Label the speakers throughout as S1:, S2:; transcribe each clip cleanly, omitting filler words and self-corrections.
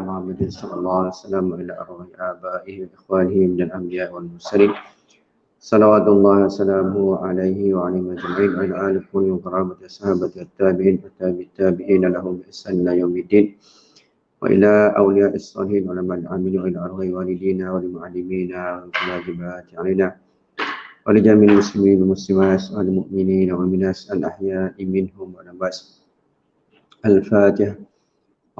S1: محمد صلى الله عليه وسلم وإلى أرواح آبائه وإخوانه من الأنبياء والمرسلين صلوات الله وسلامه عليه وعلى أجمعين وعلى آله وقرابة الصحابة التابعين والتابعين لهم بإحسان إلى يوم الدين وإلى أولياء الصالحين علماء العاملين وإلى أرواح والدينا ولمعلمينا والواجبات علينا ولجميع المسلمين والمسلمات والمؤمنين والمؤمنات الأحياء منهم والأموات. الفاتحة.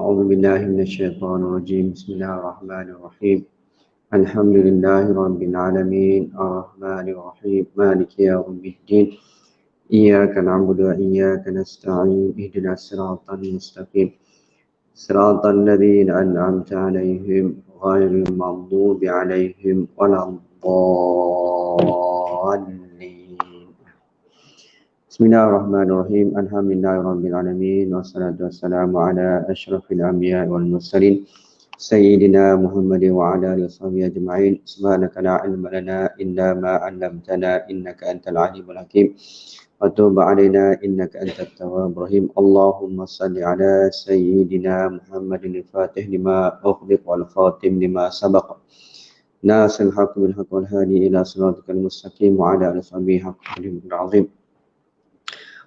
S1: أعوذ بالله من الشيطان الرجيم. بسم الله الرحمن الرحيم. الحمد لله رب العالمين الرحمن الرحيم مالك يوم الدين إياك نعبد وإياك نستعين اهدنا الصراط المستقيم صراط الذين أنعمت عليهم غير المغضوب عليهم ولا الضالين. Bismillahirrahmanirrahim. Alhamdulillahirabbil alamin wassalatu wassalamu ala asyrafil anbiya'i wal mursalin sayyidina Muhammadin wa ala alihi washabihi ajma'in. Subhanaka la ilma lana illa ma 'allamtana innaka antal alimul hakim. Wa tub 'alaina innaka antat tawwabur rahim. Allahumma shalli ala sayyidina Muhammadin al-fatih lima ughliq wal khatim lima sabaq. Nasil haqq bil haqq wal hadi ila siratikal mustaqim wa ala alihi washabihi haqqil azim.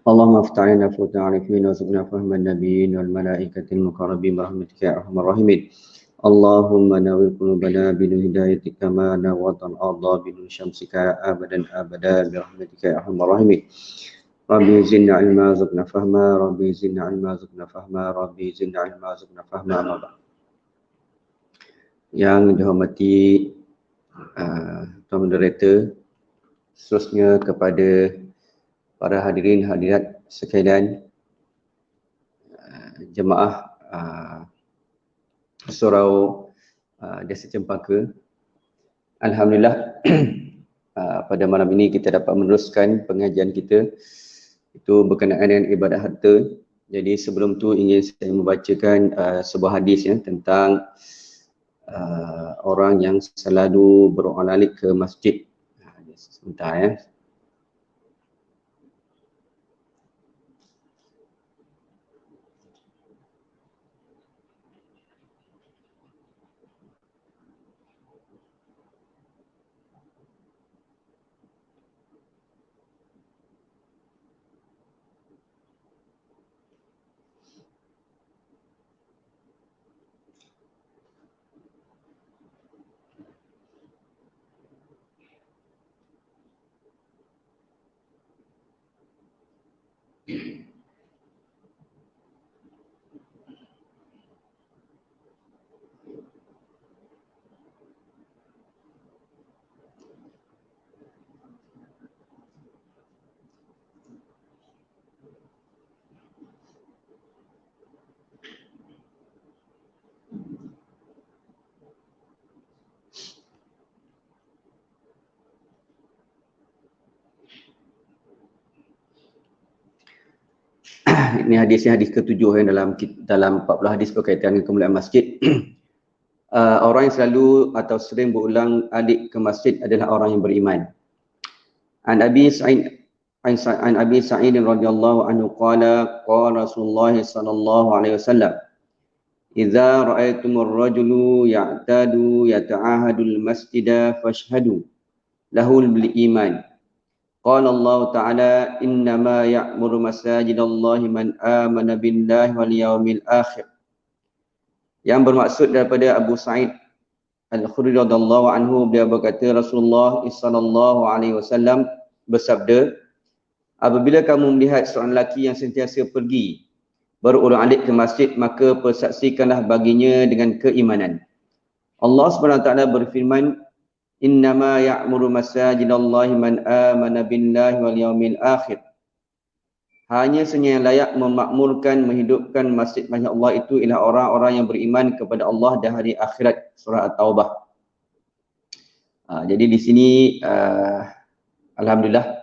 S1: اللهم افتح علينا فتوح العارفين وارزقنا فهم النبيين والملائكة المقربين برحمتك يا أرحم الراحمين. اللهم نور قلوبنا بنور هدايتك كما نورت الأرض بنور شمسك أبدا أبدا برحمتك يا أرحم الراحمين. ربي زدنا علما وارزقنا فهما ربي زدنا علما وارزقنا فهما ربي زدنا علما وارزقنا فهما. أما بعد. Yang dihormati Tuan Moderator, seterusnya kepada para hadirin hadirat sekalian, jemaah Surau Desa Cempaka. Alhamdulillah, pada malam ini kita dapat meneruskan pengajian kita itu berkenaan dengan ibadat harta. Jadi sebelum tu ingin saya membacakan sebuah hadis tentang orang yang selalu berulang-alik ke masjid. Sebentar ini hadisnya hadis ke-7 yang dalam 40 hadis berkaitan dengan kemuliaan masjid. Orang yang selalu atau sering berulang alik ke masjid adalah orang yang beriman. An Abi Sa'id radhiyallahu anhu qala Rasulullah sallallahu alaihi wasallam, "Idza ra'aytumur rajulu ya'tadu yata'ahadul masjida fashhadu lahul bil iman." Qala Allah Ta'ala, "Innama ya'muru masajidallahi man amana billahi wal yawmil akhir." Yang bermaksud daripada Abu Sa'id Al-Khudri radhiyallahu anhu, beliau berkata Rasulullah sallallahu alaihi wasallam bersabda, "Apabila kamu melihat seorang lelaki yang sentiasa pergi berulang-alik ke masjid, maka persaksikanlah baginya dengan keimanan." Allah Subhanahu wa taala berfirman, "Innama ya'muru masajidallahi man amana billahi wal yawmil akhir." Hanya sahaja yang layak memakmurkan, menghidupkan masjid-masjid Allah itu ialah orang-orang yang beriman kepada Allah dan hari akhirat. Surah At-Taubah. Jadi di sini alhamdulillah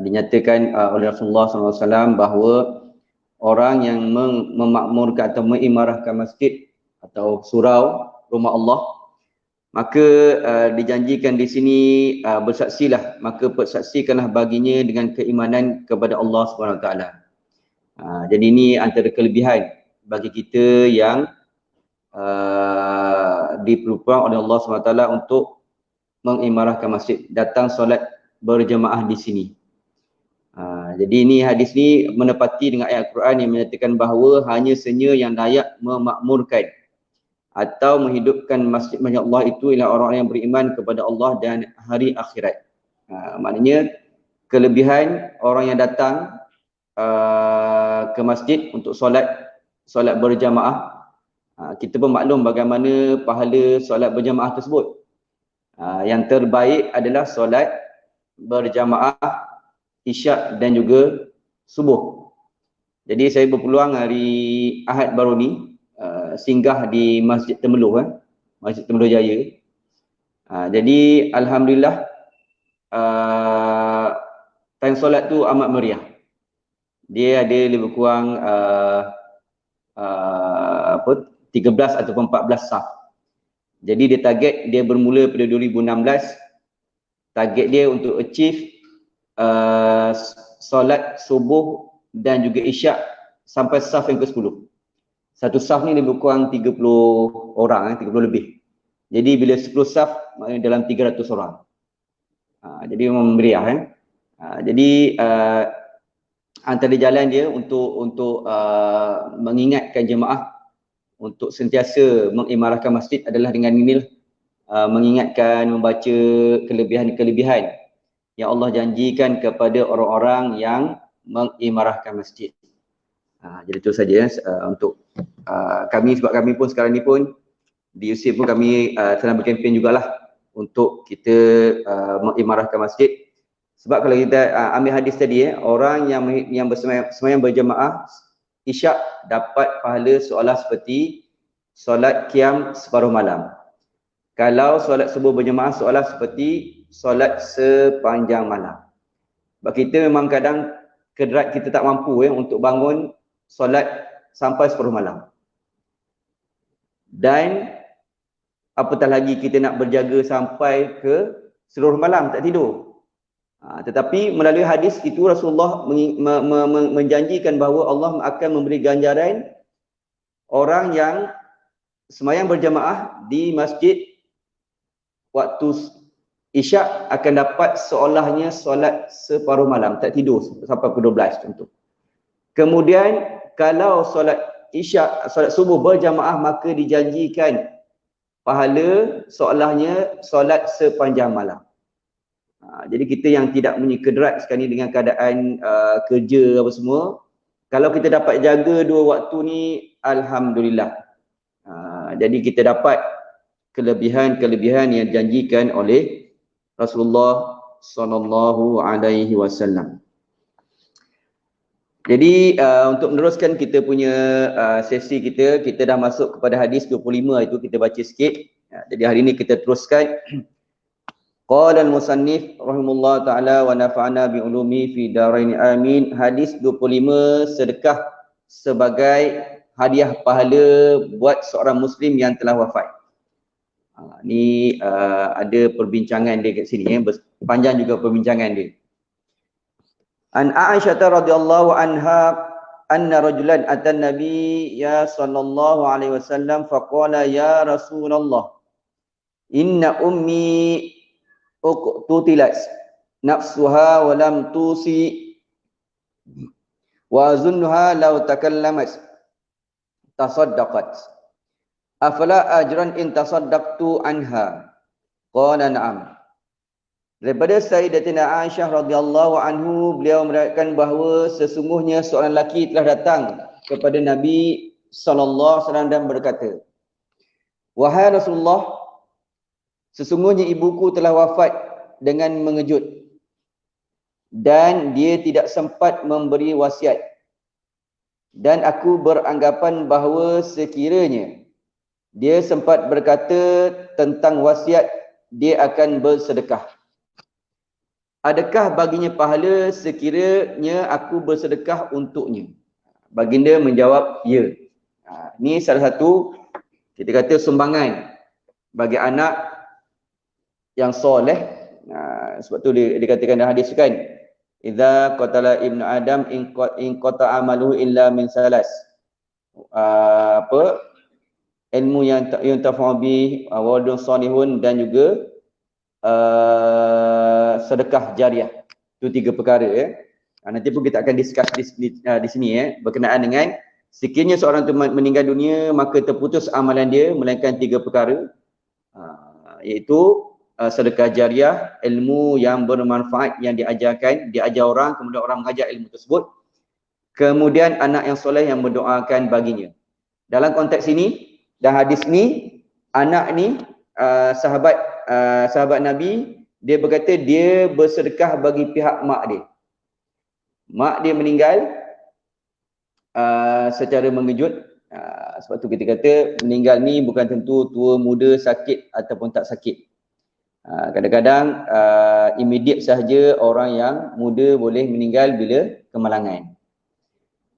S1: dinyatakan oleh Rasulullah SAW bahawa orang yang memakmurkan atau mengimarahkan masjid atau surau rumah Allah, maka dijanjikan di sini bersaksilah, maka persaksikanlah baginya dengan keimanan kepada Allah SWT. Jadi ini antara kelebihan bagi kita yang diperlukan oleh Allah SWT untuk mengimarahkan masjid, datang solat berjemaah di sini. Jadi ini hadis ni menepati dengan ayat Al-Quran yang menyatakan bahawa hanya senya yang layak memakmurkan atau menghidupkan masjid-masjid Allah itu ialah orang-orang yang beriman kepada Allah dan hari akhirat. Maknanya kelebihan orang yang datang ke masjid untuk solat berjamaah, kita pun maklum bagaimana pahala solat berjamaah tersebut. Yang terbaik adalah solat berjamaah Isyak dan juga subuh. Jadi saya berpeluang hari Ahad baru ni singgah di Masjid Temeloh, Masjid Temeloh Jaya. Jadi alhamdulillah time solat tu amat meriah. Dia ada lebih kurang 13 ataupun 14 saf. Jadi dia target, dia bermula pada 2016. Target dia untuk achieve solat subuh dan juga isyak sampai saf yang ke-10. Satu saf ni lebih kurang 30 orang, 30 lebih. Jadi bila 10 saf maknanya dalam 300 orang. Jadi memang meriah. Jadi antara jalan dia untuk mengingatkan jemaah untuk sentiasa mengimarahkan masjid adalah dengan ini, mengingatkan, membaca kelebihan-kelebihan yang Allah janjikan kepada orang-orang yang mengimarahkan masjid. Jadi itu saja untuk kami, sebab kami pun sekarang ni pun di USIP pun kami sedang berkempen jugalah untuk kita mengimarahkan masjid. Sebab kalau kita ambil hadis tadi, orang yang bersemayam berjemaah Isyak dapat pahala seolah seperti solat qiyam separuh malam. Kalau solat subuh berjemaah seolah seperti solat sepanjang malam. Sebab kita memang kadang kedrat kita tak mampu untuk bangun solat sampai separuh malam. Dan apatah lagi kita nak berjaga sampai ke seluruh malam tak tidur. Tetapi melalui hadis itu Rasulullah menjanjikan bahawa Allah akan memberi ganjaran orang yang semayang berjamaah di masjid waktu Isyak akan dapat seolahnya solat separuh malam, tak tidur sampai pukul 12 contoh. Kemudian kalau solat Isyak, solat subuh berjamaah, maka dijanjikan pahala seolahnya solat sepanjang malam. Jadi kita yang tidak punya kedrat sekarang ni dengan keadaan kerja apa semua, kalau kita dapat jaga dua waktu ni, alhamdulillah. Jadi kita dapat kelebihan-kelebihan yang dijanjikan oleh Rasulullah sallallahu alaihi wasallam. Jadi untuk meneruskan kita punya sesi kita dah masuk kepada hadis 25 itu, kita baca sikit. Jadi hari ini kita teruskan. Qala al-musannif rahimahullah taala wa nafa'ana bi ulumi fi darain amin. Hadis 25, sedekah sebagai hadiah pahala buat seorang muslim yang telah wafat. Ni ada perbincangan dia kat sini, panjang juga perbincangan dia. An Aisyah radhiyallahu anha anna rajulan atan nabiyya sallallahu alaihi wasallam faqala ya Rasulullah inna ummi uqtutilat nafsuha wa lam tusi wa azunnuha law takallamat tasaddaqat afala ajran in tasaddaqtu anha. Qala na'am. Daripada Sayyidatina Aisyah radhiyallahu anhu, beliau meriwayatkan bahawa sesungguhnya seorang lelaki telah datang kepada Nabi sallallahu alaihi wasallam dan berkata, wahai Rasulullah, sesungguhnya ibuku telah wafat dengan mengejut dan dia tidak sempat memberi wasiat, dan aku beranggapan bahawa sekiranya dia sempat berkata tentang wasiat, dia akan bersedekah. Adakah baginya pahala sekiranya aku bersedekah untuknya? Baginda menjawab, ya. Ini salah satu, kita kata, sumbangan bagi anak yang soleh. Sebab tu dikatakan dalam hadis kan, idza qatala ibnu adam in qata amaluhu illa min salas. ilmu yang yuntafa'u bih, waladun salihun, dan juga sedekah jariah. Itu 3 perkara ya. Nanti pun kita akan discuss di sini ya, berkenaan dengan sekiranya seorang itu meninggal dunia maka terputus amalan dia melainkan 3 perkara, iaitu sedekah jariah, ilmu yang bermanfaat yang diajar orang, kemudian orang mengajar ilmu tersebut, kemudian anak yang soleh yang mendoakan baginya. Dalam konteks ini dan hadis ni, anak ni sahabat Nabi, dia berkata dia bersedekah bagi pihak mak dia. Mak dia meninggal secara mengejut. Sebab tu kita kata meninggal ni bukan tentu tua, muda, sakit ataupun tak sakit. Kadang-kadang immediate sahaja orang yang muda boleh meninggal bila kemalangan.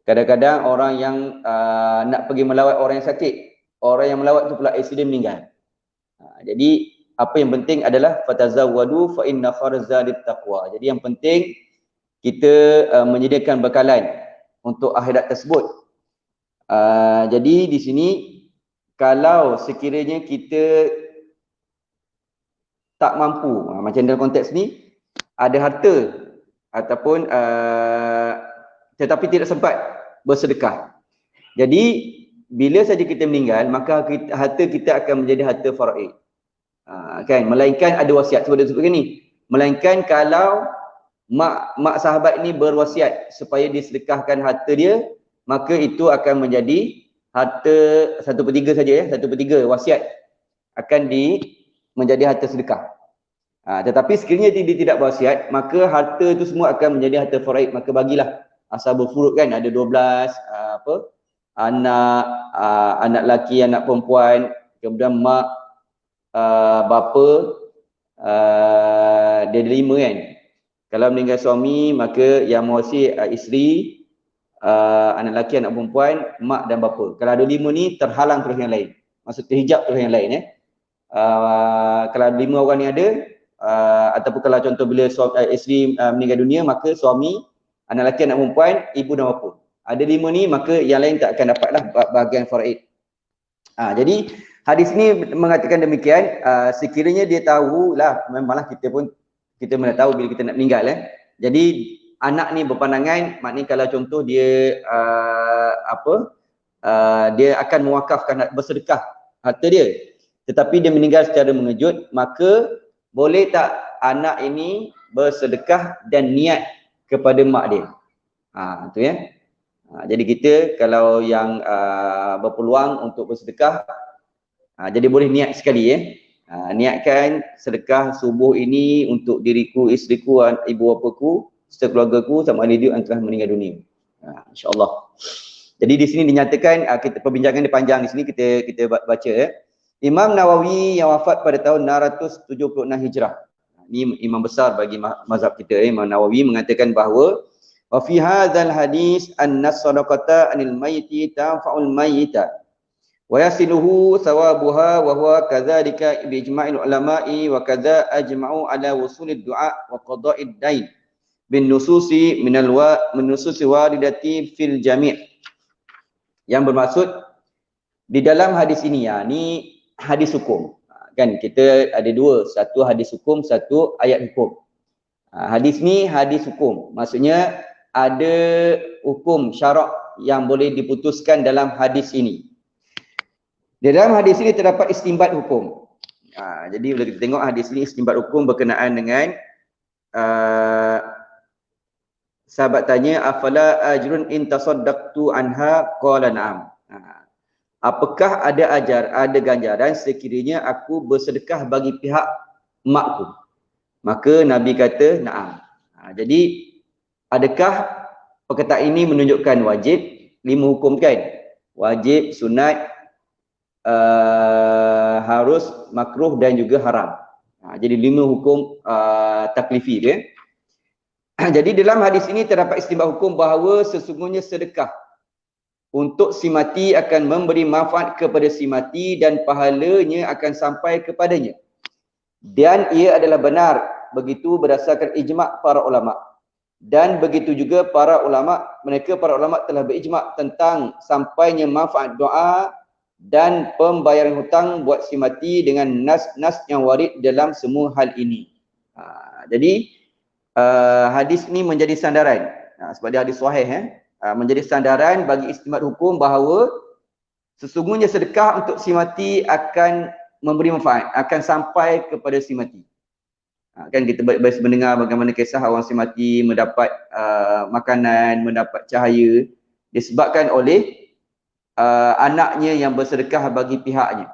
S1: Kadang-kadang orang yang nak pergi melawat orang yang sakit, orang yang melawat tu pula accident meninggal. Jadi apa yang penting adalah fatazawwadu fa inna kharzadit taqwa. Jadi yang penting kita menyediakan bekalan untuk akhirat tersebut. Jadi di sini kalau sekiranya kita tak mampu, macam dalam konteks ni ada harta ataupun tetapi tidak sempat bersedekah. Jadi bila saja kita meninggal maka harta kita akan menjadi harta faraid. Kan, melainkan ada wasiat. Sebab dia sebutkan ni, melainkan kalau mak sahabat ni berwasiat supaya disedekahkan harta dia, maka itu akan menjadi harta 1/3 saja ya, 1/3 wasiat akan menjadi harta sedekah. Tetapi sekiranya dia tidak berwasiat, maka harta itu semua akan menjadi harta faraid. Maka bagilah ashabul furud kan, ada 12 anak lelaki, anak perempuan, kemudian mak, bapa, dia ada 5 kan. Kalau meninggal suami maka yang mewasi isteri, anak lelaki, anak perempuan, mak dan bapa. Kalau ada 5 ni terhalang terus yang lain. Maksud terhijab terus yang lain ya. Kalau 5 orang ni ada, ataupun kalau contoh bila isteri meninggal dunia maka suami, anak lelaki, anak perempuan, ibu dan bapa. Ada 5 ni maka yang lain tak akan dapatlah bahagian faraid. Jadi hadis ni mengatakan demikian, sekiranya dia tahulah, memanglah kita mana tahu bila kita nak meninggal Jadi anak ni berpandangan, maknanya kalau contoh dia dia akan mewakafkan, bersedekah harta dia, tetapi dia meninggal secara mengejut, maka boleh tak anak ini bersedekah dan niat kepada mak dia? Itu ya. Jadi kita kalau yang berpeluang untuk bersedekah, jadi boleh niat sekali ya. Niatkan sedekah subuh ini untuk diriku, isteriku, ibu bapaku, serta keluargaku sama ahli yang telah meninggal dunia. InsyaAllah. Jadi di sini dinyatakan, kita perbincangan dia panjang di sini, kita baca ya. Imam Nawawi yang wafat pada tahun 676 Hijrah. Ini imam besar bagi mazhab kita. Imam Nawawi mengatakan bahawa wa fi hadzal hadis anna sadaqata anil mayyiti tanfa'ul mayyita wa yasiluhu thawabuha wa huwa kadzalika bi ijma'il ulama'i wa kadza ajma'u ala wusulid du'a wa qada'id dain bin nususi nususi waridati fil jami'. Yang bermaksud di dalam hadis ini ni hadis hukum. Kan kita ada 2, satu hadis hukum, satu ayat hukum. Hadis ni hadis hukum. Maksudnya ada hukum syarak yang boleh diputuskan dalam hadis ini. Di dalam hadis ini terdapat istinbat hukum. Jadi bila kita tengok hadis ini istinbat hukum berkenaan dengan sahabat tanya, afala ajrun in tasaddaqtu anha, qala na'am. Apakah ada ganjaran sekiranya aku bersedekah bagi pihak makku? Maka Nabi kata na'am. Jadi adakah perkataan ini menunjukkan wajib? 5 hukum kan? Wajib, sunat, harus, makruh dan juga haram. Jadi 5 hukum taklifi dia. Jadi dalam hadis ini terdapat istinbat hukum bahawa sesungguhnya sedekah untuk si mati akan memberi manfaat kepada si mati dan pahalanya akan sampai kepadanya. Dan ia adalah benar begitu berdasarkan ijma' para ulama. Dan begitu juga para ulama telah berijma' tentang sampainya manfaat doa dan pembayaran hutang buat si mati dengan nas-nas yang warid dalam semua hal ini. Jadi hadis ni menjadi sandaran, sebab dia hadis sahih, menjadi sandaran bagi istimad hukum bahawa sesungguhnya sedekah untuk si mati akan memberi manfaat, akan sampai kepada si mati. Kan kita biasa mendengar bagaimana kisah orang si mati mendapat makanan, mendapat cahaya disebabkan oleh anaknya yang bersedekah bagi pihaknya.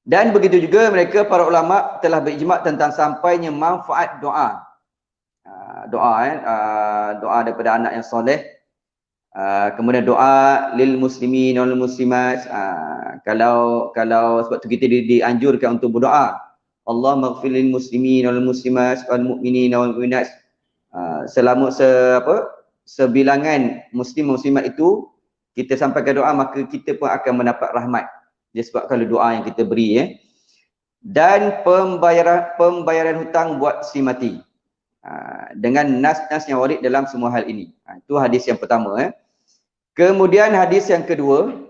S1: Dan begitu juga mereka para ulama telah berijma' tentang sampainya manfaat doa. Doa daripada anak yang soleh. Kemudian doa lil muslimin wal muslimat. Kalau sebab tu kita dianjurkan untuk berdoa. Allah maghfir lil muslimin wal muslimat wal mu'minin wal mu'minat. Selama sebilangan muslim muslimat itu kita sampaikan doa, maka kita pun akan mendapat rahmat disebabkan doa yang kita beri. Dan pembayaran hutang buat si mati dengan nas-nas yang warid dalam semua hal ini. Itu hadis yang pertama. Kemudian hadis yang kedua,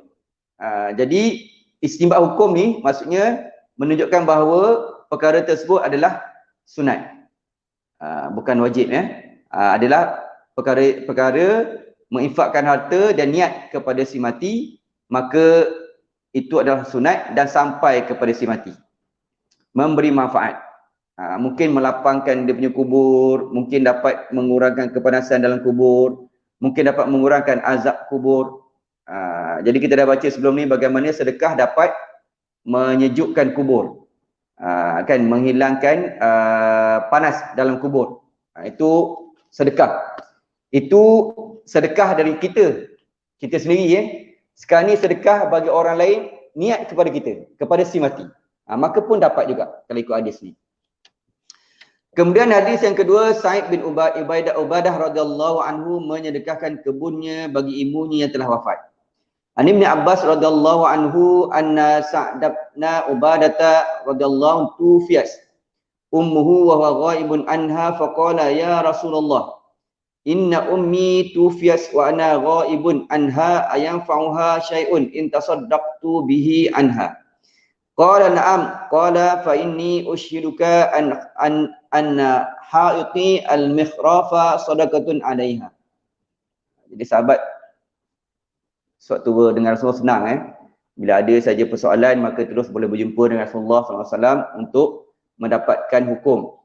S1: jadi istinbat hukum ni maksudnya menunjukkan bahawa perkara tersebut adalah sunat, bukan wajib. Adalah perkara menginfakkan harta dan niat kepada si mati, maka itu adalah sunat dan sampai kepada si mati, memberi manfaat. Mungkin melapangkan dia punya kubur, mungkin dapat mengurangkan kepanasan dalam kubur, mungkin dapat mengurangkan azab kubur. Jadi kita dah baca sebelum ni bagaimana sedekah dapat menyejukkan kubur, kan, menghilangkan panas dalam kubur. Itu sedekah. Itu sedekah dari kita sendiri. Sekarang ni sedekah bagi orang lain, niat kepada kita, kepada si mati, maka pun dapat juga kalau ikut hadis ni. Kemudian hadis yang kedua, Sa'id bin Ubadah radhiyallahu anhu menyedekahkan kebunnya bagi ibunya yang telah wafat. An Ibn Abbas radhiyallahu anhu anna Sa'd bin Ubadah radhiyallahu tufiyas ummuhu wa huwa ghaibun anha faqala ya Rasulullah inna ummi tufiyas wa ana ghaibun anha ayanfa'uha syai'un in tasaddaqtu bihi anha. Qala na'am. Qala fa inni ushiduka anna ha'iqi al-mikhrafa sadaqatun 'alaiha. Jadi sahabat sewaktu dengan Rasulullah senang. Bila ada saja persoalan maka terus boleh berjumpa dengan Rasulullah SAW untuk mendapatkan hukum.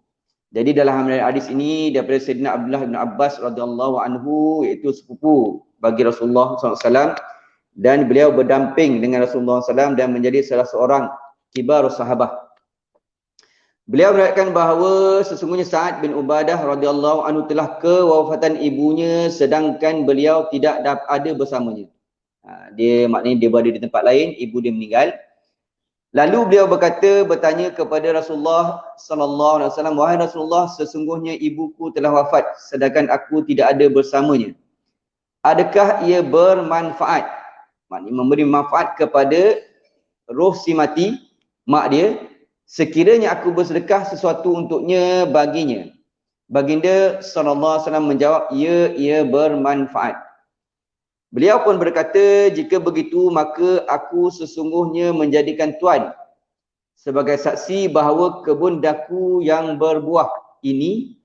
S1: Jadi dalam hadis ini daripada Sayyidina Abdullah bin Abbas radhiyallahu anhu, iaitu sepupu bagi Rasulullah SAW, dan beliau berdamping dengan Rasulullah SAW dan menjadi salah seorang kibarus sahabah. Beliau meriwayatkan bahawa sesungguhnya Sa'ad bin Ubadah radhiyallahu anhu telah kewafatan ibunya sedangkan beliau tidak ada bersamanya. Maknanya dia berada di tempat lain, ibu dia meninggal. Lalu beliau bertanya kepada Rasulullah sallallahu alaihi wasallam, wahai Rasulullah, sesungguhnya ibuku telah wafat sedangkan aku tidak ada bersamanya. Adakah ia bermanfaat? Maknanya memberi manfaat kepada roh si mati, mak dia, sekiranya aku bersedekah sesuatu untuknya baginya. Baginda sallallahu alaihi wasallam menjawab, ya, ia bermanfaat. Beliau pun berkata, jika begitu maka aku sesungguhnya menjadikan tuan sebagai saksi bahawa kebun daku yang berbuah ini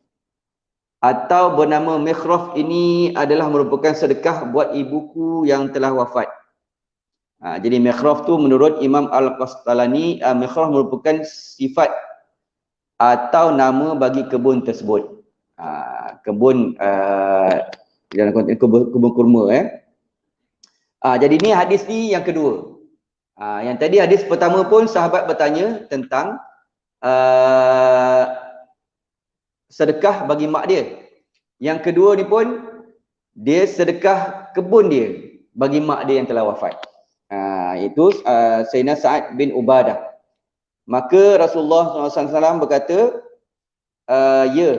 S1: atau bernama mikhraf ini adalah merupakan sedekah buat ibuku yang telah wafat. Jadi mikhraf tu menurut Imam Al-Qastalani, mikhraf merupakan sifat atau nama bagi kebun tersebut. Kebun dalam konteks kebun kurma. Jadi ni hadis ni yang kedua. Yang tadi hadis pertama pun sahabat bertanya tentang sedekah bagi mak dia. Yang kedua ni pun dia sedekah kebun dia bagi mak dia yang telah wafat. Itu Sayyidina Sa'ad bin Ubadah. Maka Rasulullah SAW berkata, ya,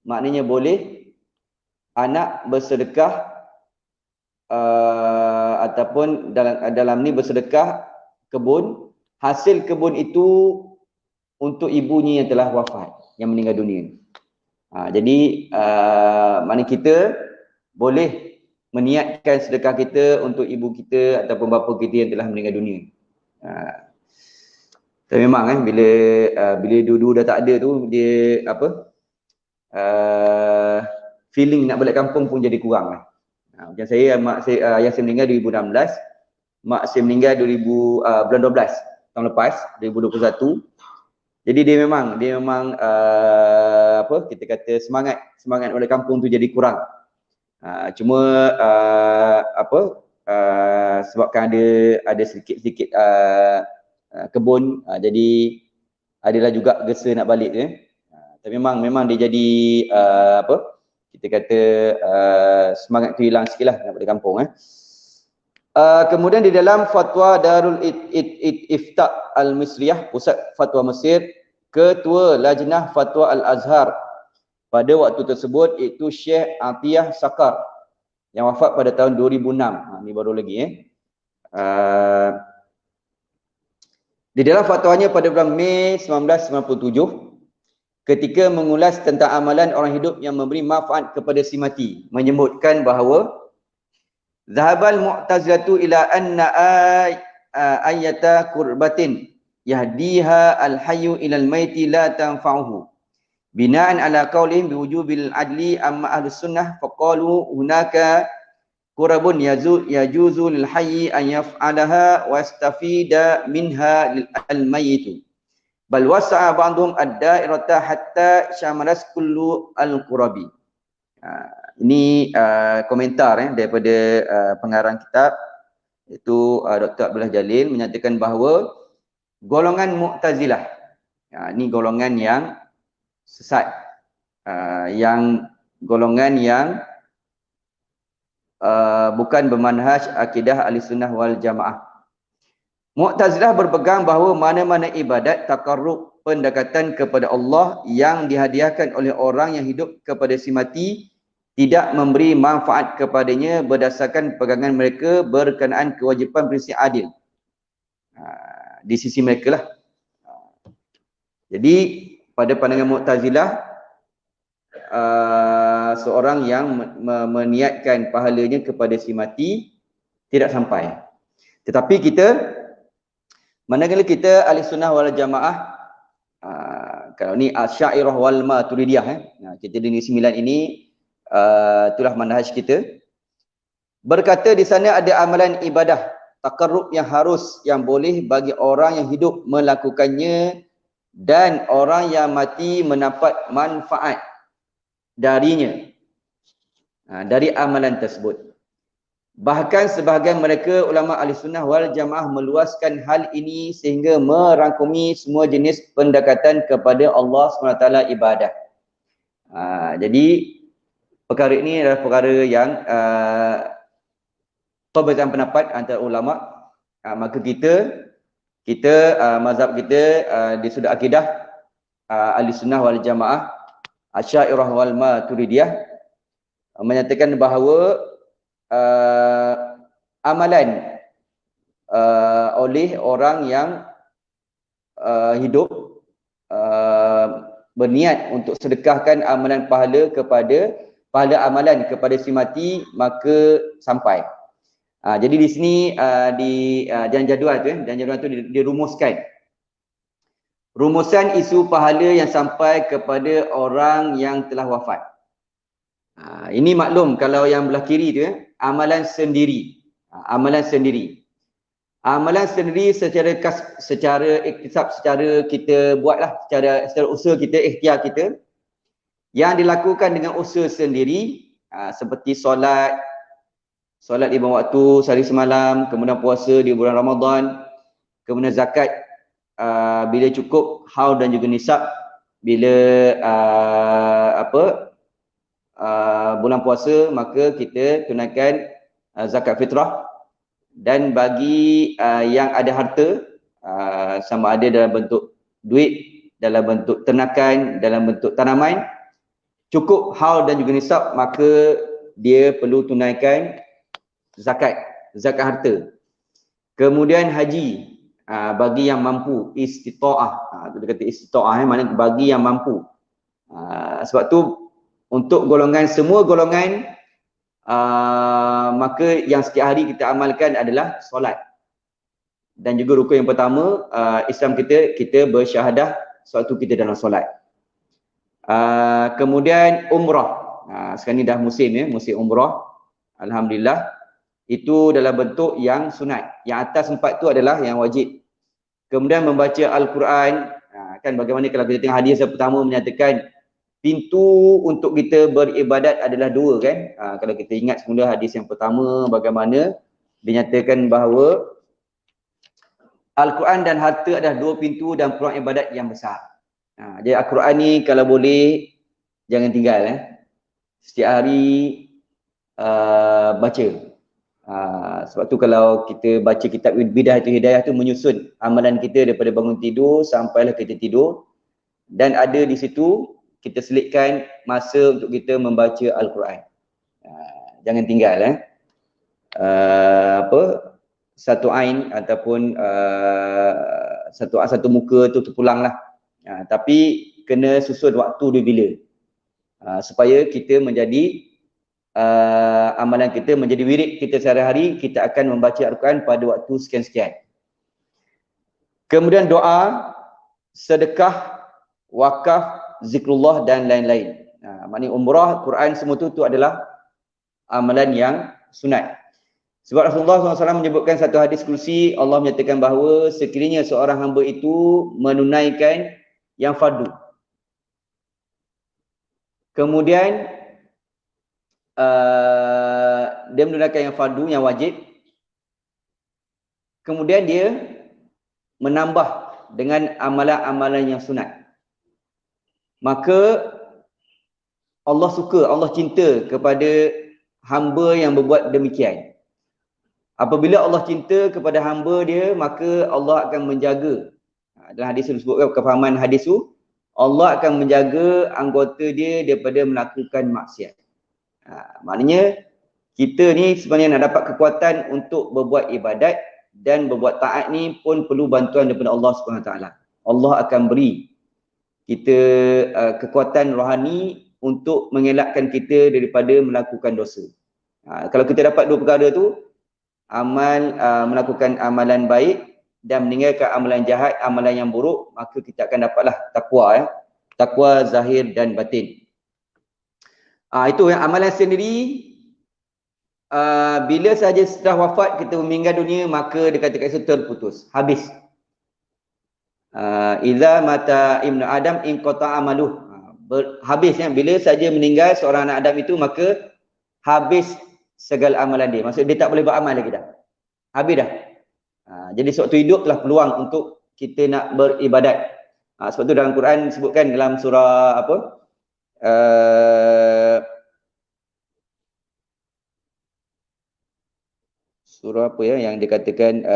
S1: maknanya boleh anak bersedekah ataupun dalam ni bersedekah kebun, hasil kebun itu untuk ibunya yang telah wafat, yang meninggal dunia. Jadi maknanya kita boleh meniatkan sedekah kita untuk ibu kita ataupun bapa kita yang telah meninggal dunia. Tapi memang bila dulu dah tak ada tu, dia feeling nak balik kampung pun jadi kurang lah. Macam saya, mak saya, ayah saya meninggal 2016, mak saya meninggal bulan 12 tahun lepas, 2021. Jadi dia memang kita kata semangat balik kampung tu jadi kurang. Cuma sebabkan ada sedikit kebun, jadi adalah juga gesa nak balik dia. Tapi memang dia jadi kita kata semangat tu hilang sikit lah nak balik kampung. Kemudian di dalam fatwa Darul Ifta Al-Misriyah, pusat fatwa Mesir, ketua Lajnah Fatwa Al-Azhar pada waktu tersebut iaitu Syekh Atiyah Sakar yang wafat pada tahun 2006. Ni baru lagi Di dalam fatwanya pada bulan Mei 1997, ketika mengulas tentang amalan orang hidup yang memberi manfaat kepada si mati, menyebutkan bahawa Zahabal Mu'tazilatu ila anna ayata kurbatin yahdiha al-hayyu ila al-maiti la tanfa'uhu. Bina'an ala qawlihim biwujubil adli amma ahlus sunnah faqalu hunaka kurabun yajuzu lil hayyi an yaf'alaha wa yastafida minha lil al-mayyitu. Bal wasa'a ba'dhum ad-da'irata hatta syamalas kullu al-qurabi. Ini komentar daripada pengarang kitab, iaitu Dr. Abdullah Jalil, menyatakan bahawa golongan Mu'tazilah, ini golongan yang sesat, golongan yang bukan bermanhaj akidah Ahlussunnah wal Jamaah. Mu'tazilah berpegang bahawa mana-mana ibadat takarrub, pendekatan kepada Allah yang dihadiahkan oleh orang yang hidup kepada si mati tidak memberi manfaat kepadanya berdasarkan pegangan mereka berkenaan kewajipan prinsip adil. Di sisi mereka lah. Jadi pada pandangan Mu'tazilah, seorang yang meniatkan pahalanya kepada si mati tidak sampai. Tetapi manakala kita Ahlussunnah wal Jamaah, kalau ni Asy'ariyah wal Maturidiyah, kita di Negeri Sembilan ini, itulah manhaj kita. Berkata di sana ada amalan ibadah takarrub yang boleh bagi orang yang hidup melakukannya dan orang yang mati mendapat manfaat darinya, dari amalan tersebut. Bahkan sebahagian mereka ulama Ahlussunnah wal Jamaah meluaskan hal ini sehingga merangkumi semua jenis pendekatan kepada Allah SWT ibadah. Jadi perkara ini adalah perkara yang perbezaan pendapat antara ulama. Maka kita mazhab kita di sudut akidah Ahlussunnah wal Jamaah, Asy'ariyah wal Maturidiyah, menyatakan bahawa amalan oleh orang yang hidup berniat untuk sedekahkan amalan pahala amalan kepada si mati, maka sampai. Jadi di sini di dalam jadual tu dirumuskan rumusan isu pahala yang sampai kepada orang yang telah wafat. Ini maklum kalau yang belah kiri tu amalan sendiri. Amalan sendiri secara iktisab, secara kita buatlah, secara usaha kita, ikhtiar kita, yang dilakukan dengan usaha sendiri, seperti solat 5 waktu sehari semalam, kemudian puasa di bulan Ramadan, kemudian zakat bila cukup haul dan juga nisab, bila bulan puasa maka kita tunaikan zakat fitrah. Dan bagi yang ada harta, sama ada dalam bentuk duit, dalam bentuk ternakan, dalam bentuk tanaman, cukup haul dan juga nisab, maka dia perlu tunaikan zakat harta. Kemudian haji, bagi yang mampu, istita'ah. Dia kata istita'ah, maknanya bagi yang mampu. Sebab tu untuk semua golongan maka yang setiap hari kita amalkan adalah solat. Dan juga rukun yang pertama Islam kita bersyahadah sewaktu kita dalam solat. Kemudian umrah. Sekarang ni dah musim musim umrah. Alhamdulillah. Itu dalam bentuk yang sunat. Yang atas 4 tu adalah yang wajib. Kemudian membaca Al-Quran. Kan bagaimana kalau kita tengok hadis yang pertama menyatakan pintu untuk kita beribadat adalah 2 kan. Kalau kita ingat semula hadis yang pertama bagaimana dinyatakan bahawa Al-Quran dan harta adalah 2 pintu dan peluang ibadat yang besar. Jadi Al-Quran ni kalau boleh jangan tinggal setiap hari baca. Sebab tu kalau kita baca kitab Bidayatul Hidayah tu menyusun amalan kita daripada bangun tidur sampailah kita tidur, dan ada di situ kita selitkan masa untuk kita membaca Al-Quran. Jangan tinggal satu ain ataupun satu muka tu terpulanglah. Tapi kena susun waktu dia bila. Supaya kita menjadi amalan kita menjadi wirid kita sehari-hari, kita akan membaca Al-Quran pada waktu sekian-sekian. Kemudian doa, sedekah, wakaf, zikrullah dan lain-lain. Maknanya umrah, Quran semua tu adalah amalan yang sunat. Sebab Rasulullah SAW menyebutkan satu hadis kursi, Allah menyatakan bahawa sekiranya seorang hamba itu menunaikan yang fardu, kemudian dia menunaikan yang fardu, yang wajib, kemudian dia menambah dengan amalan-amalan yang sunat, maka Allah suka, Allah cinta kepada hamba yang berbuat demikian. Apabila Allah cinta kepada hamba dia, maka Allah akan menjaga. Dalam hadis disebutkan kefahaman hadis tu, Allah akan menjaga anggota dia daripada melakukan maksiat. Maknanya kita ni sebenarnya nak dapat kekuatan untuk berbuat ibadat dan berbuat taat ni pun perlu bantuan daripada Allah SWT. Allah akan beri kita kekuatan rohani untuk mengelakkan kita daripada melakukan dosa. Kalau kita dapat 2 perkara tu, melakukan amalan baik dan meninggalkan amalan jahat, amalan yang buruk, maka kita akan dapatlah takwa, takwa zahir dan batin. Itu yang amalan sendiri. Bila saja setelah wafat kita meninggal dunia, maka dikatakan itu terputus, habis. Idza mata ibnu Adam inqata amaluh. Habis bila saja meninggal seorang anak Adam itu, maka habis segala amalan dia. Maksud dia tak boleh beramal lagi dah. Habis dah. Jadi sewaktu hidup telah peluang untuk kita nak beribadat. Sebab tu dalam Quran disebutkan dalam surah surah apa yang dikatakan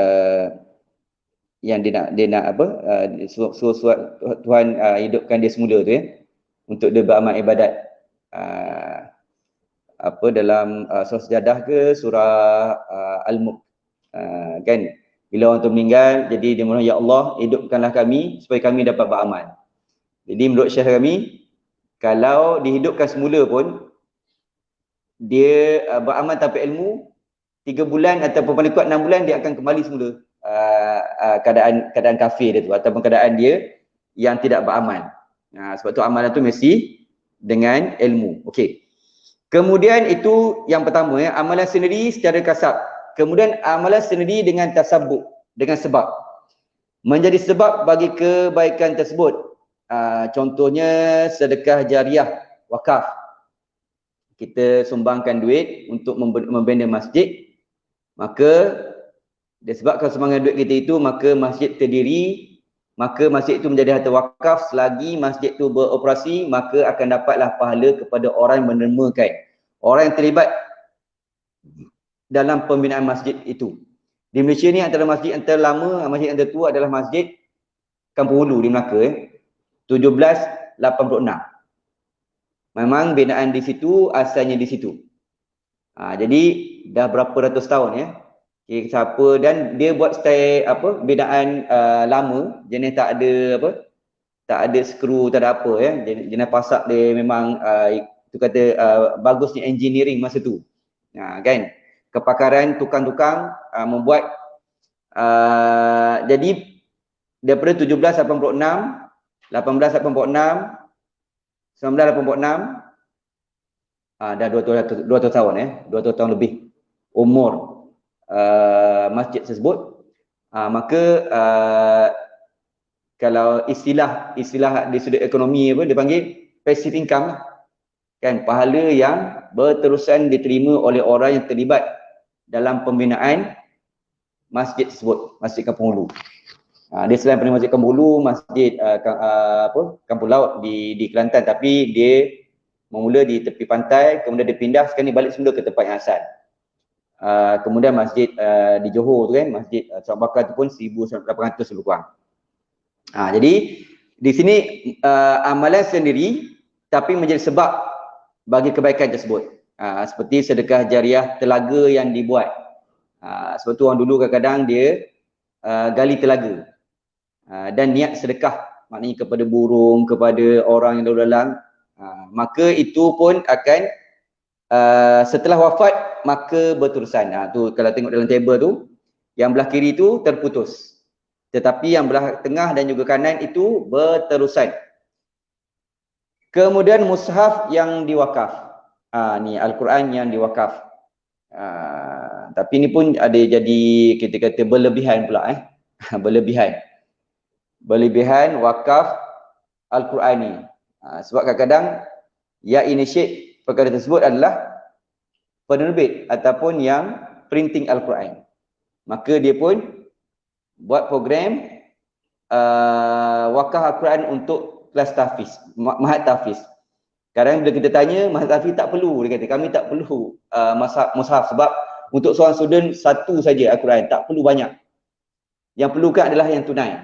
S1: yang dia nak surat Tuhan hidupkan dia semula tu untuk dia beramal ibadat. Dalam surah Sejadah ke surah Al-Mulk, kan, bila orang tu meninggal, jadi dia mohon, ya Allah hidupkanlah kami supaya kami dapat beramal. Jadi menurut syekh kami, kalau dihidupkan semula pun dia beramal tanpa ilmu, 3 bulan ataupun paling kuat 6 bulan dia akan kembali semula keadaan kafir dia tu, ataupun keadaan dia yang tidak beramal. Sebab tu amalan tu mesti dengan ilmu. Okey. Kemudian itu yang pertama, amalan sendiri secara kasab. Kemudian amalan sendiri dengan tasabbuk, dengan sebab. Menjadi sebab bagi kebaikan tersebut. Contohnya sedekah jariah, wakaf. Kita sumbangkan duit untuk membina masjid, maka disebabkan sumbangan duit kita itu, maka masjid terdiri, maka masjid itu menjadi harta wakaf. Selagi masjid itu beroperasi, maka akan dapatlah pahala kepada orang yang menermakan, orang yang terlibat dalam pembinaan masjid itu. Di Malaysia ni antara masjid yang terlama, masjid yang tertua adalah Masjid Kampung Hulu di Melaka, 1786. Memang binaan di situ, asalnya di situ. Jadi dah berapa ratus tahun Okay, siapa, dan dia buat style binaan lama, jenis tak ada skru, tak ada apa jenis pasak dia memang itu kata bagusnya engineering masa tu. Kan. kepakaran tukang-tukang membuat jadi daripada 1786, 1886, 1986, dah 200 tahun 200 tahun lebih umur masjid tersebut. Maka kalau istilah di sudut ekonomi apa dia panggil passive income lah. Kan, pahala yang berterusan diterima oleh orang yang terlibat dalam pembinaan masjid tersebut, Masjid Kampung Ulu. Dia selain pada Masjid Kampung Ulu, Masjid Kampung Laut di Kelantan, tapi dia memula di tepi pantai, kemudian dia pindah sekarang ni balik semula ke tempat yang asal. Kemudian masjid di Johor tu kan, Masjid Sarawak Bakar tu pun 1800 lebih kurang. Jadi di sini amalan sendiri tapi menjadi sebab bagi kebaikan tersebut. Seperti sedekah jariah telaga yang dibuat. Sebab tu orang dulu kadang-kadang dia gali telaga dan niat sedekah, maknanya kepada burung, kepada orang yang lalu lalang, maka itu pun akan setelah wafat maka berterusan. Tu kalau tengok dalam tabel tu, yang belah kiri tu terputus, tetapi yang belah tengah dan juga kanan itu berterusan. Kemudian mushaf yang diwakaf. Ni Al-Quran yang diwakaf. Tapi ni pun ada jadi kita kata berlebihan pula berlebihan wakaf Al-Quran ni. Sebab kadang-kadang yang initiate perkara tersebut adalah penerbit ataupun yang printing Al-Quran. Maka dia pun buat program wakaf Al-Quran untuk kelas tahfiz, mahat tahfiz. Kadang bila kita tanya, mahat tahfiz tak perlu, dia kata kami tak perlu mushaf sebab untuk seorang student satu saja Al-Quran, tak perlu banyak. Yang perlukan adalah yang tunai.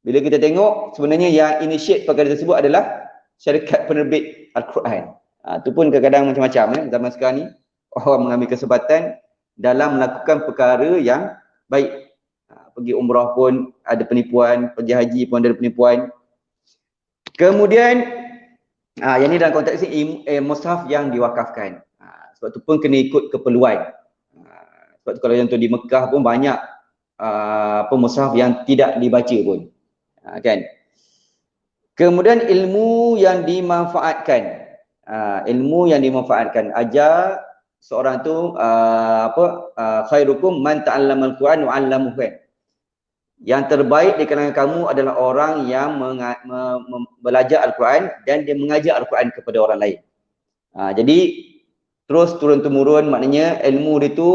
S1: Bila kita tengok, sebenarnya yang initiate perkara tersebut adalah syarikat penerbit Al-Quran. Itu pun kadang-kadang macam-macam zaman sekarang ni, orang mengambil kesempatan dalam melakukan perkara yang baik. Pergi umrah pun ada penipuan, pergi haji pun ada penipuan. Kemudian, yang ni dalam konteks ni mushaf yang diwakafkan. Sebab tu pun kena ikut keperluan. Sebab tu kalau contoh di Mekah pun banyak mushaf yang tidak dibaca pun. Kan? Kemudian ilmu yang dimanfaatkan. Ilmu yang dimanfaatkan. Ajar seorang tu khairukum man ta'allama al-Quran wa 'allamahu. Yang terbaik di kalangan kamu adalah orang yang belajar Al-Quran dan dia mengajar Al-Quran kepada orang lain. Jadi terus turun-temurun, maknanya ilmu dia tu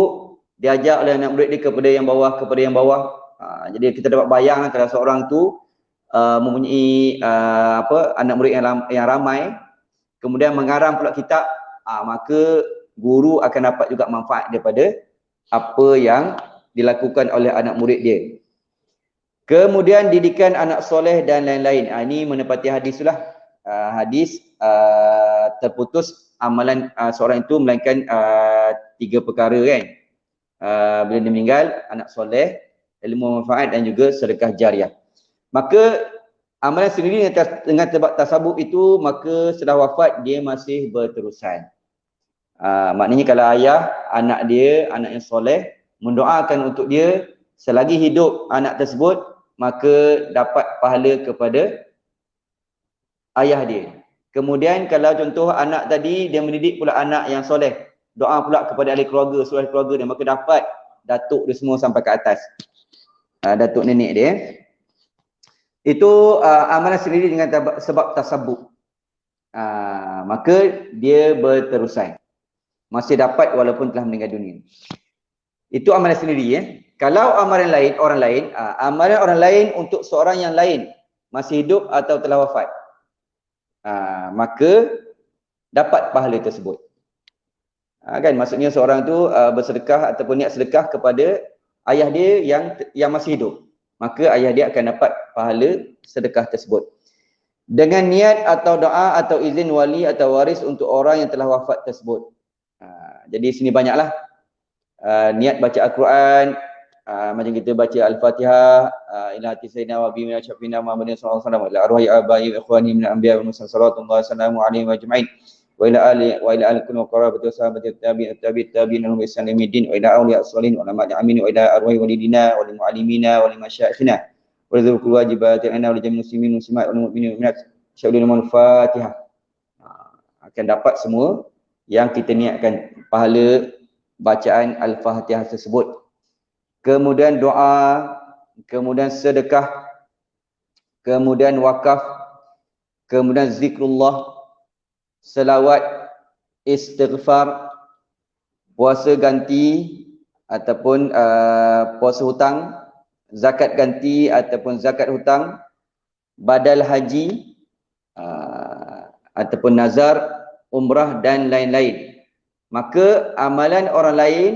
S1: diajar oleh anak murid dia kepada yang bawah. Jadi kita dapat bayang kalau seorang tu mempunyai anak murid yang ramai, kemudian mengarang pula kitab, maka guru akan dapat juga manfaat daripada apa yang dilakukan oleh anak murid dia. Kemudian didikan anak soleh dan lain-lain. Ini menepati hadis lah. Hadis terputus amalan seorang itu melainkan 3 perkara kan. Bila dia meninggal, anak soleh, ilmu manfaat dan juga sedekah jariah. Maka amalan sendiri dengan sebab tasabuk itu, maka setelah wafat dia masih berterusan. Maknanya kalau ayah, anak dia, anak yang soleh, mendoakan untuk dia selagi hidup anak tersebut, maka dapat pahala kepada ayah dia. Kemudian kalau contoh anak tadi, dia mendidik pula anak yang soleh, doa pula kepada ahli keluarga, seluruh ahli keluarga dia, maka dapat datuk dia semua sampai ke atas. Datuk nenek dia. Itu amalan sendiri dengan sebab tasabuk. Maka dia berterusan. Masih dapat walaupun telah meninggal dunia. Itu amalan sendiri Kalau amalan lain, amalan orang lain untuk seorang yang lain masih hidup atau telah wafat, maka dapat pahala tersebut. Kan maksudnya seorang tu bersedekah ataupun niat sedekah kepada ayah dia yang masih hidup, maka ayah dia akan dapat pahala sedekah tersebut. Dengan niat atau doa atau izin wali atau waris untuk orang yang telah wafat tersebut. Jadi sini banyaklah niat baca Al-Quran, macam kita baca Al-Fatihah, ila hati sayyidina wa bimina syafina Muhammadin sallallahu alaihi wasallam, ila arwahi abai wa ikhwani min al-anbiya wal mursalin sallallahu alaihi wasallam ajma'in. wa ila ali kulli qarabati wa sahabati tabi'in lahum bi ihsan ila yaumid wa ila awliya as-salihin wa ulama al-amin wa ila arwahi walidina wa lil muallimina wa lil masyayikhina wa lidzul wajibati ana wa lil muslimin muslimat wal mu'minin wal mu'minat syahidul Fatihah. Akan dapat semua yang kita niatkan pahala bacaan Al-Fatihah tersebut. Kemudian doa, kemudian sedekah, kemudian wakaf, kemudian zikrullah, selawat, istighfar, puasa ganti ataupun puasa hutang, zakat ganti ataupun zakat hutang, badal haji ataupun nazar, umrah dan lain-lain. Maka amalan orang lain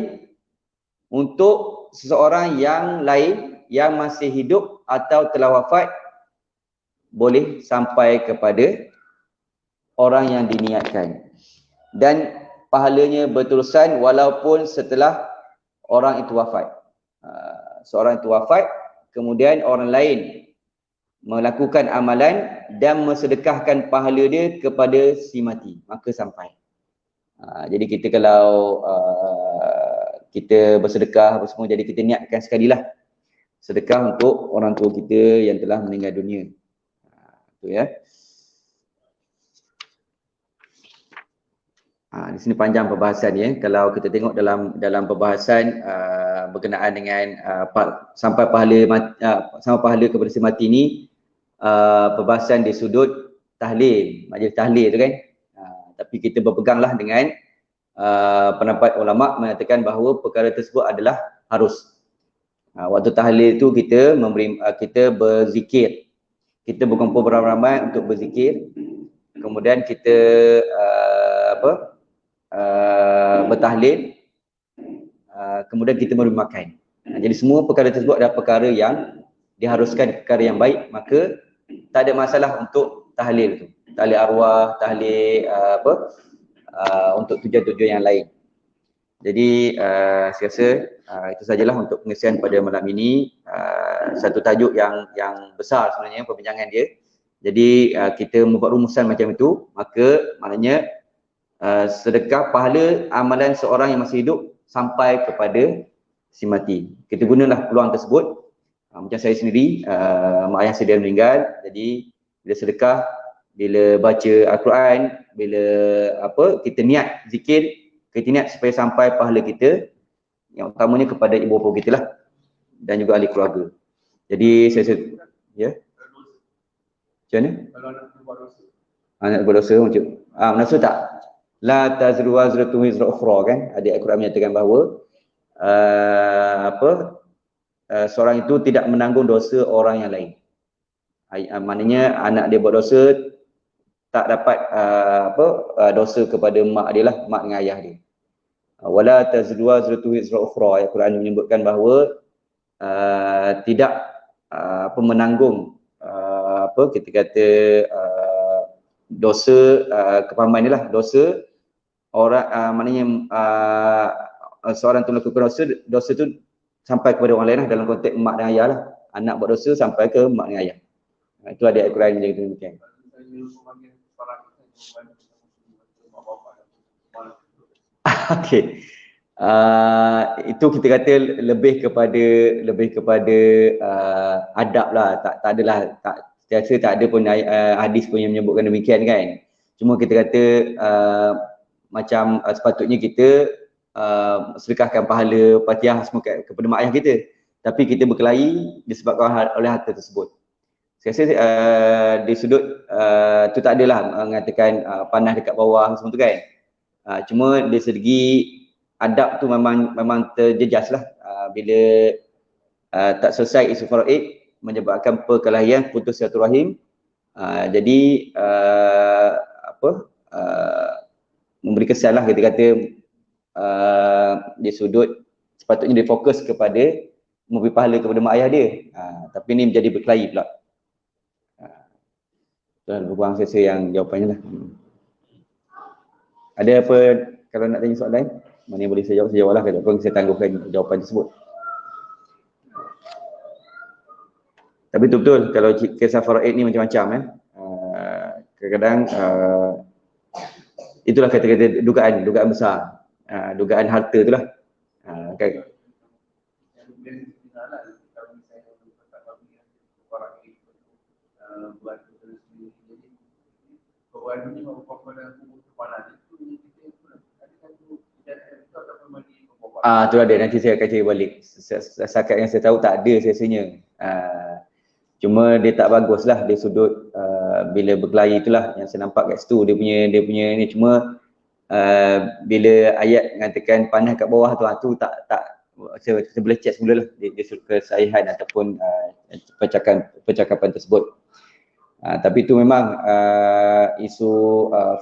S1: untuk seseorang yang lain yang masih hidup atau telah wafat boleh sampai kepada orang yang diniatkan, dan pahalanya berterusan walaupun setelah orang itu wafat. Seorang itu wafat, kemudian orang lain melakukan amalan dan mensedekahkan pahala dia kepada si mati, maka sampai. Jadi kita kalau kita bersedekah apa semua, jadi kita niatkan sekalilah sedekah untuk orang tua kita yang telah meninggal dunia. Itu ya. Di sini panjang perbahasan ya. Kalau kita tengok dalam perbahasan berkenaan dengan sampai pahala kepada si mati ni, perbahasan di sudut tahlil, majlis tahlil tu kan. Tapi kita berpeganglah dengan pendapat ulama mengatakan bahawa perkara tersebut adalah harus. Waktu tahlil tu kita kita berzikir. Kita berkumpul beramai-ramai untuk berzikir. Kemudian kita bertahlil, kemudian kita memberi makan. Jadi semua perkara tersebut adalah perkara yang diharuskan, perkara yang baik, maka tak ada masalah untuk tahlil tu. Tahlil arwah, tahlil untuk tujuan-tujuan yang lain. Jadi saya rasa itu sajalah untuk pengisian pada malam ini. Satu tajuk yang besar sebenarnya perbincangan dia. Jadi kita membuat rumusan macam itu, maka maknanya sedekah pahala amalan seorang yang masih hidup sampai kepada si mati. Kita gunalah peluang tersebut. Macam saya sendiri, mak ayah saya dah meninggal. Jadi bila sedekah, bila baca Al-Quran, bila kita niat zikir, kita niat supaya sampai pahala kita, yang utamanya kepada ibu bapa kita lah, dan juga ahli keluarga. Jadi saya ya. Macam mana? Kalau anak berdosa macam maksud tak? La tazru wazratun wizra ukhra kan? Ada Al-Quran menyatakan bahawa seorang itu tidak menanggung dosa orang yang lain. Maknanya anak dia buat dosa, tak dapat dosa kepada mak dia lah, mak dengan ayah dia. Wala tazru wazratun wizra ukhra. Al-Quran menyebutkan bahawa tidak menanggung kita kata dosa kepahaman ni lah, dosa orang maknanya seorang tu melakukan dosa tu sampai kepada orang lain lah, dalam konteks mak dan ayah lah. Anak buat dosa sampai ke mak dan ayah. Itu ada Al-Quran yang macam demikian. Okey. Itu kita kata lebih kepada adab lah. Tak adalah, saya rasa tak ada pun hadis pun yang menyebutkan demikian kan. Cuma kita kata macam sepatutnya kita sedekahkan pahala Fatihah semua kepada mak ayah kita, tapi kita berkelahi disebabkan oleh harta tersebut. Saya rasa di sudut tu tak adalah mengatakan panah dekat bawah semua tu kan. Cuma dari segi adab tu memang terjejas lah bila tak selesai isu faraid menyebabkan perkelahian, putus silaturahim. Jadi memberi kesan lah, kita kata di sudut sepatutnya dia fokus kepada memberi pahala kepada mak ayah dia, tapi ni menjadi berkelahi pula. Tuan berbuang saya yang jawapannya lah. Ada apa kalau nak tanya soalan? Mana yang boleh saya jawab lah. Kalau pun saya tangguhkan jawapan tersebut. Tapi betul-betul kalau kisah faraid ni macam-macam kan. Kadang-kadang itulah kata-kata dugaan besar, dugaan harta itulah. Okay. Tu ada, nanti saya akan cari balik. Setakat yang saya tahu tak ada sesinya. Cuma dia tak bagus lah dari sudut bila berkelahi itulah yang saya nampak kat situ dia punya ni. Cuma bila ayat mengatakan panah kat bawah tu tak saya boleh check semula lah dia kesahihan ataupun percakapan tersebut. Tapi itu memang isu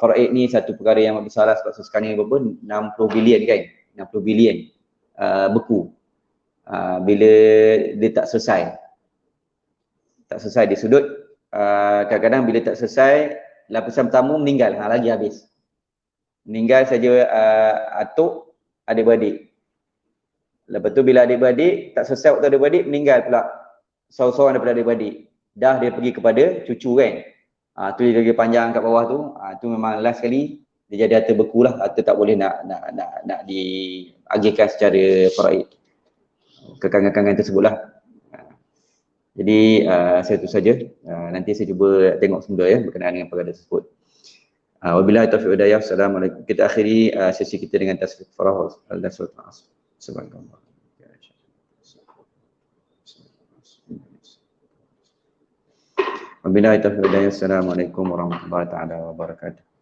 S1: faraid ni satu perkara yang besar lah, sebab sekarang ni berapa 60 bilion kan, 60 bilion beku bila dia tak selesai di sudut kadang-kadang bila tak selesai lapisan pertama meninggal, lagi habis meninggal saja atuk adik-beradik. Lepas tu bila adik-beradik tak selesai waktu adik-beradik, meninggal pula seorang-seorang daripada adik-beradik. Dah dia pergi kepada cucu kan. Tu dia lagi panjang kat bawah tu. Tu memang last sekali dia jadi harta beku lah. Harta tak boleh nak diagihkan secara faraid. Kekangan-kekangan tersebut lah. Jadi saya tu saja. Nanti saya cuba tengok semula ya berkenaan dengan perkara tersebut. Wabillahi taufiq wal hidayah. Assalamualaikum. Kita akhiri sesi kita dengan tasbih farah dan surat Al-Asr. Subhanallah. Wabillahi taufiq wal hidayah. Assalamualaikum warahmatullahi taala wabarakatuh.